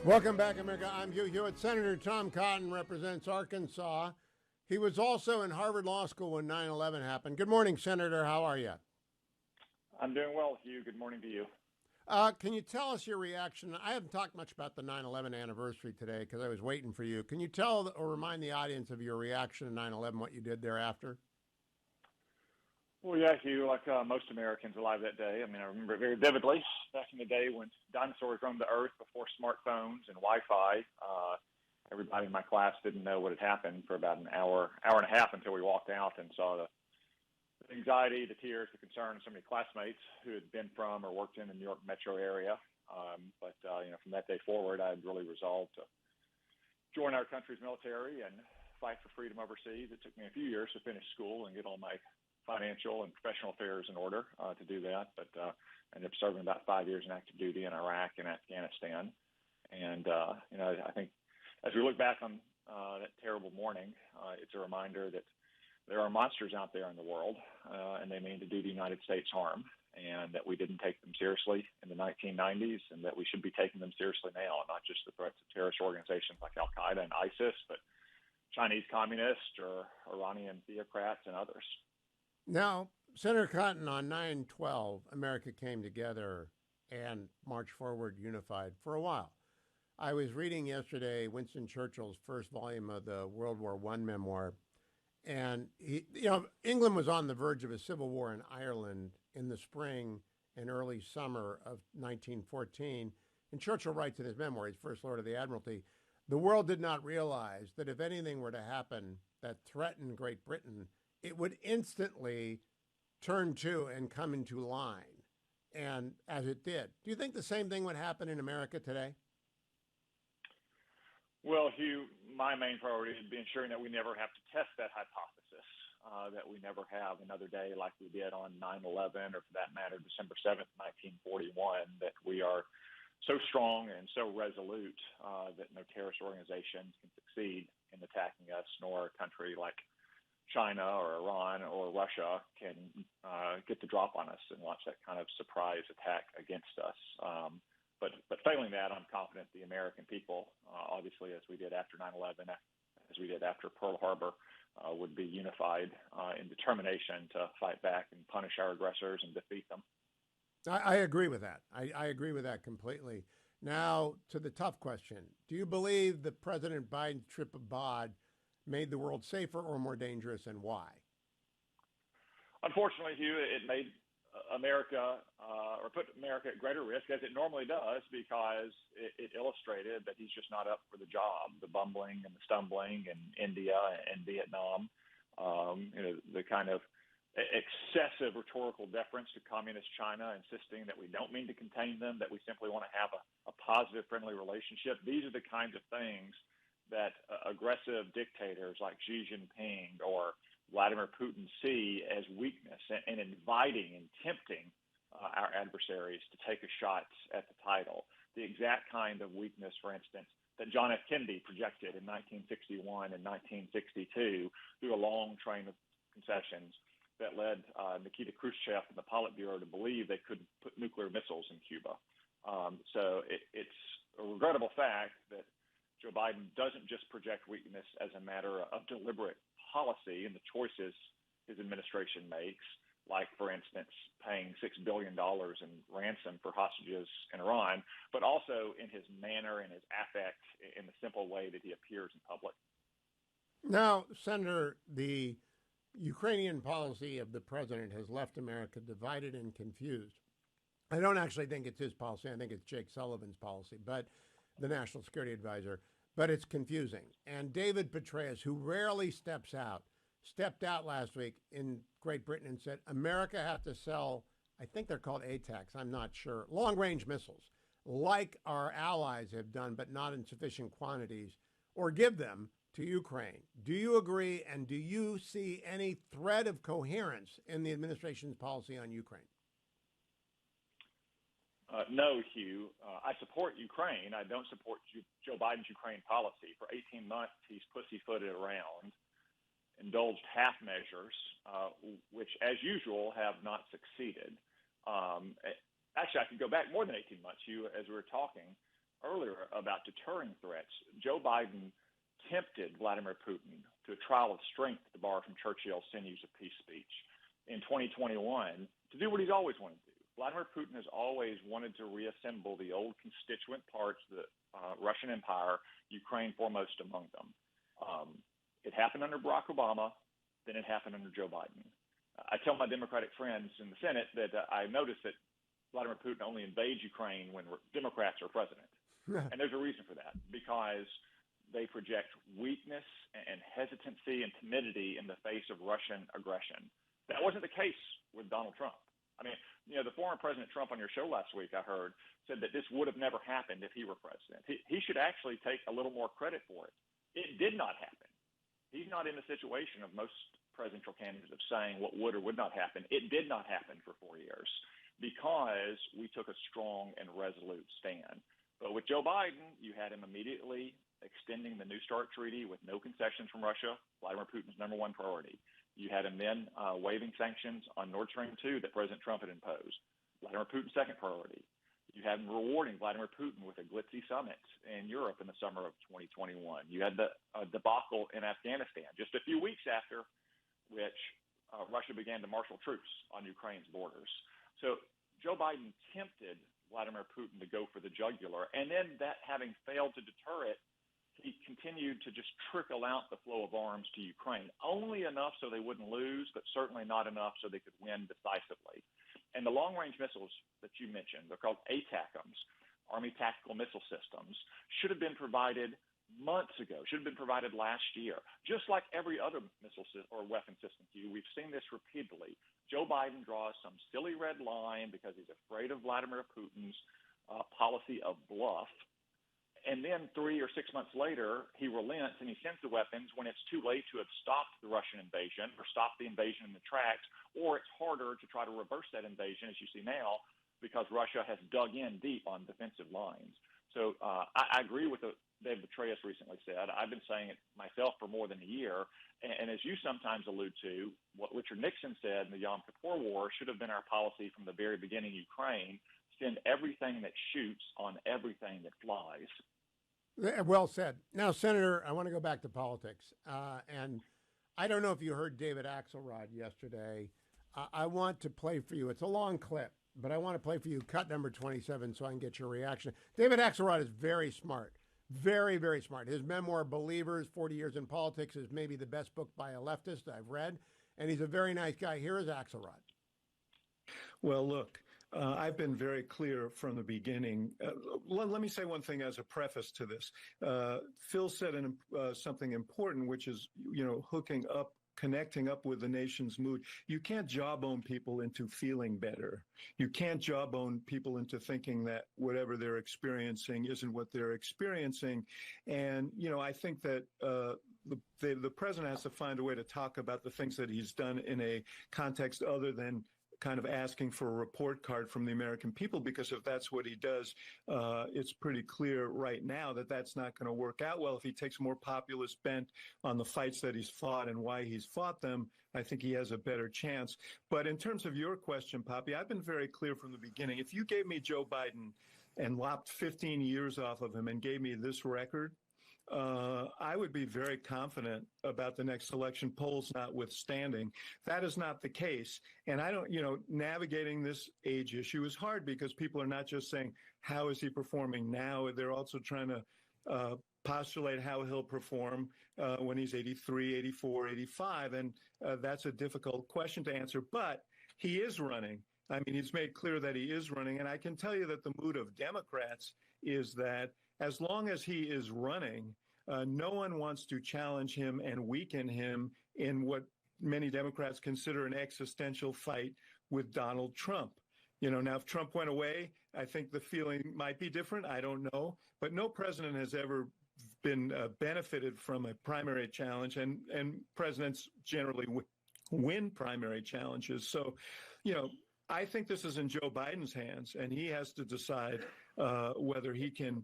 Welcome back, America. I'm Hugh Hewitt. Senator Tom Cotton represents Arkansas. He was also in Harvard Law School when 9/11 happened. Good morning, Senator. How are you? I'm doing well, Hugh. Good morning to you. Can you tell us your reaction? I haven't talked much about the 9/11 anniversary today because I was waiting for you. Can you tell or remind the audience of your reaction to 9/11, what you did thereafter? Well, yeah, Hugh, like most Americans alive that day, I mean, I remember it very vividly. Back in the day when dinosaurs roamed the earth before smartphones and Wi-Fi, everybody in my class didn't know what had happened for about an hour and a half until we walked out and saw the anxiety, the tears, the concern of so many classmates who had been from or worked in the New York metro area. From that day forward, I had really resolved to join our country's military and fight for freedom overseas. It took me a few years to finish school and get all my financial and professional affairs in order to do that. But I ended up serving about 5 years in active duty in Iraq and Afghanistan. And, I think as we look back on that terrible morning, it's a reminder that there are monsters out there in the world, and they mean to do the United States harm, and that we didn't take them seriously in the 1990s, and that we should be taking them seriously now, not just the threats of terrorist organizations like Al-Qaeda and ISIS, but Chinese communists or Iranian theocrats and others. Now, Senator Cotton, on 9/12, America came together and marched forward unified for a while. I was reading yesterday Winston Churchill's first volume of the World War I memoir, and England was on the verge of a civil war in Ireland in the spring and early summer of 1914. And Churchill writes in his memoir, he's First Lord of the Admiralty, the world did not realize that if anything were to happen that threatened Great Britain, it would instantly turn to and come into line, and as it did. Do you think the same thing would happen in America today? Well, Hugh, my main priority would be ensuring that we never have to test that hypothesis, that we never have another day like we did on 9/11, or for that matter, December 7th, 1941, that we are so strong and so resolute that no terrorist organizations can succeed in attacking us, nor a country like China or Iran or Russia can get the drop on us and launch that kind of surprise attack against us. But failing that, I'm confident the American people, obviously, as we did after 9/11, as we did after Pearl Harbor, would be unified in determination to fight back and punish our aggressors and defeat them. I agree with that. I agree with that completely. Now, to the tough question. Do you believe that President Biden's trip abroad made the world safer or more dangerous, and why? Unfortunately, Hugh, it made America or put America at greater risk, as it normally does, because it illustrated that he's just not up for the job. The bumbling and the stumbling in India and Vietnam, the kind of excessive rhetorical deference to communist China, insisting that we don't mean to contain them, that we simply want to have a positive, friendly relationship. These are the kinds of things that aggressive dictators like Xi Jinping or Vladimir Putin see as weakness and inviting and tempting our adversaries to take a shot at the title. The exact kind of weakness, for instance, that John F. Kennedy projected in 1961 and 1962 through a long train of concessions that led Nikita Khrushchev and the Politburo to believe they could put nuclear missiles in Cuba. So it's a regrettable fact that Joe Biden doesn't just project weakness as a matter of deliberate policy in the choices his administration makes, like, for instance, paying $6 billion in ransom for hostages in Iran, but also in his manner and his affect, in the simple way that he appears in public. Now, Senator, the Ukrainian policy of the president has left America divided and confused. I don't actually think it's his policy. I think it's Jake Sullivan's policy, but the National Security Advisor, but it's confusing. And David Petraeus, who rarely stepped out last week in Great Britain and said, America have to sell, I think they're called ATACMS, I'm not sure, long-range missiles, like our allies have done, but not in sufficient quantities, or give them to Ukraine. Do you agree, and do you see any thread of coherence in the administration's policy on Ukraine? No, Hugh. I support Ukraine. I don't support Joe Biden's Ukraine policy. For 18 months, he's pussyfooted around, indulged half measures, which, as usual, have not succeeded. Actually, I could go back more than 18 months, Hugh, as we were talking. earlier about deterring threats. Joe Biden tempted Vladimir Putin to a trial of strength, to borrow from Churchill's sinews of peace speech, in 2021 to do what he's always wanted to do. Vladimir Putin has always wanted to reassemble the old constituent parts of the Russian Empire, Ukraine foremost among them. It happened under Barack Obama, then it happened under Joe Biden. I tell my Democratic friends in the Senate that I noticed that Vladimir Putin only invades Ukraine when Democrats are president. And there's a reason for that, because they project weakness and hesitancy and timidity in the face of Russian aggression. That wasn't the case with Donald Trump. I mean, the former President Trump on your show last week, I heard, said that this would have never happened if he were president. He should actually take a little more credit for it. It did not happen. He's not in the situation of most presidential candidates of saying what would or would not happen. It did not happen for 4 years because we took a strong and resolute stand. But with Joe Biden, you had him immediately extending the New START treaty with no concessions from Russia, Vladimir Putin's number one priority. You had him then waiving sanctions on Nord Stream 2 that President Trump had imposed, Vladimir Putin's second priority. You had him rewarding Vladimir Putin with a glitzy summit in Europe in the summer of 2021. You had the debacle in Afghanistan just a few weeks after which Russia began to marshal troops on Ukraine's borders. So Joe Biden tempted Vladimir Putin to go for the jugular, and then that having failed to deter it, he continued to just trickle out the flow of arms to Ukraine, only enough so they wouldn't lose, but certainly not enough so they could win decisively. And the long-range missiles that you mentioned, they're called ATACMS, Army Tactical Missile Systems, should have been provided months ago, should have been provided last year, just like every other missile or weapon system. We've seen this repeatedly. Joe Biden draws some silly red line because he's afraid of Vladimir Putin's policy of bluff. And then 3 or 6 months later, he relents and he sends the weapons when it's too late to have stopped the Russian invasion or stopped the invasion in the tracks, or it's harder to try to reverse that invasion, as you see now, because Russia has dug in deep on defensive lines. So I agree with what David Petraeus recently said. I've been saying it myself for more than a year. And as you sometimes allude to, what Richard Nixon said in the Yom Kippur War should have been our policy from the very beginning in Ukraine: send everything that shoots on everything that flies. Well said. Now, Senator, I want to go back to politics. And I don't know if you heard David Axelrod yesterday. I want to play for you. It's a long clip, but I want to play for you cut number 27 so I can get your reaction. David Axelrod is very smart. Very, very smart. His memoir, Believers, 40 Years in Politics, is maybe the best book by a leftist I've read. And he's a very nice guy. Here is Axelrod. Well, look, I've been very clear from the beginning. Let me say one thing as a preface to this. Phil said something important, which is, connecting up with the nation's mood. You can't jawbone people into feeling better. You can't jawbone people into thinking that whatever they're experiencing isn't what they're experiencing. And, I think that the president has to find a way to talk about the things that he's done in a context other than kind of asking for a report card from the American people, because if that's what he does, it's pretty clear right now that that's not going to work out well. If he takes a more populist bent on the fights that he's fought and why he's fought them, I think he has a better chance. But in terms of your question, Poppy, I've been very clear from the beginning. If you gave me Joe Biden and lopped 15 years off of him and gave me this record, I would be very confident about the next election, polls notwithstanding. That is not the case. And I don't, navigating this age issue is hard because people are not just saying, how is he performing now? They're also trying to postulate how he'll perform when he's 83, 84, 85. And that's a difficult question to answer. But he is running. I mean, he's made clear that he is running. And I can tell you that the mood of Democrats is that as long as he is running, no one wants to challenge him and weaken him in what many Democrats consider an existential fight with Donald Trump. Now, if Trump went away, I think the feeling might be different. I don't know. But no president has ever been benefited from a primary challenge, and presidents generally win primary challenges. So, I think this is in Joe Biden's hands, and he has to decide whether he can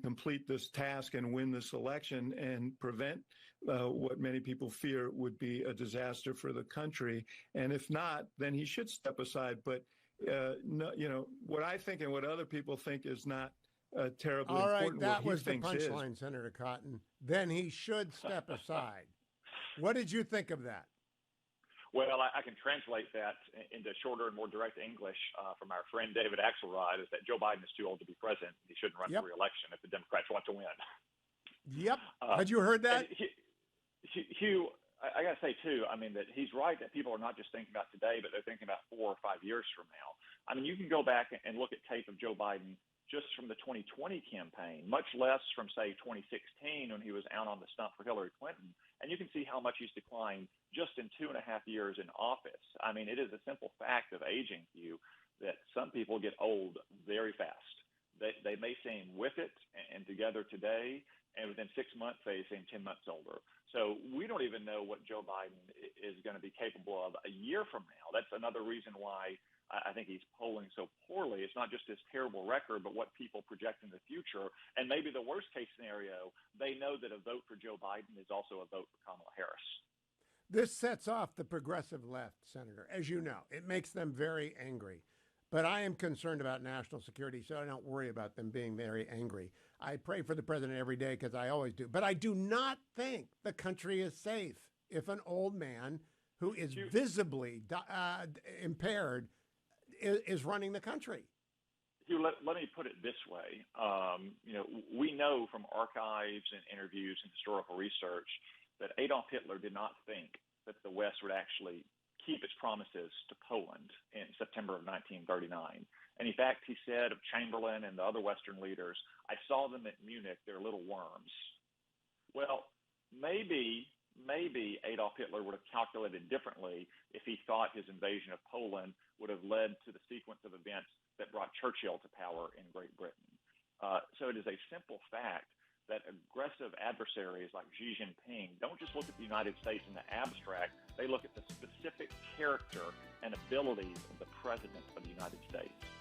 complete this task and win this election and prevent what many people fear would be a disaster for the country. And if not, then he should step aside. But no, what I think and what other people think is not terribly All right, important. that what he was the thinks is. punchline, Senator Cotton. Then he should step aside. What did you think of that? Well, I can translate that into shorter and more direct English from our friend David Axelrod, is that Joe Biden is too old to be president. He shouldn't run for re-election if the Democrats want to win. Yep. Had you heard that? Hugh, I got to say, too, I mean, that he's right that people are not just thinking about today, but they're thinking about 4 or 5 years from now. I mean, you can go back and look at tape of Joe Biden just from the 2020 campaign, much less from, say, 2016 when he was out on the stump for Hillary Clinton. And you can see how much he's declined just in 2.5 years in office. I mean, it is a simple fact of aging, Hugh, that some people get old very fast. They may seem with it and together today, and within 6 months, they seem 10 months older. So we don't even know what Joe Biden is going to be capable of a year from now. That's another reason why I think he's polling so poorly. It's not just his terrible record, but what people project in the future. And maybe the worst case scenario, they know that a vote for Joe Biden is also a vote for Kamala Harris. This sets off the progressive left, Senator. As you know, it makes them very angry. But I am concerned about national security, so I don't worry about them being very angry. I pray for the president every day because I always do. But I do not think the country is safe if an old man who is visibly impaired is running the country. Hugh, let me put it this way. We know from archives and interviews and historical research that Adolf Hitler did not think that the West would actually keep its promises to Poland in September of 1939. And in fact, he said of Chamberlain and the other Western leaders, I saw them at Munich, they're little worms. Well, maybe Adolf Hitler would have calculated differently if he thought his invasion of Poland would have led to the sequence of events that brought Churchill to power in Great Britain. So it is a simple fact that aggressive adversaries like Xi Jinping don't just look at the United States in the abstract, they look at the specific character and abilities of the President of the United States.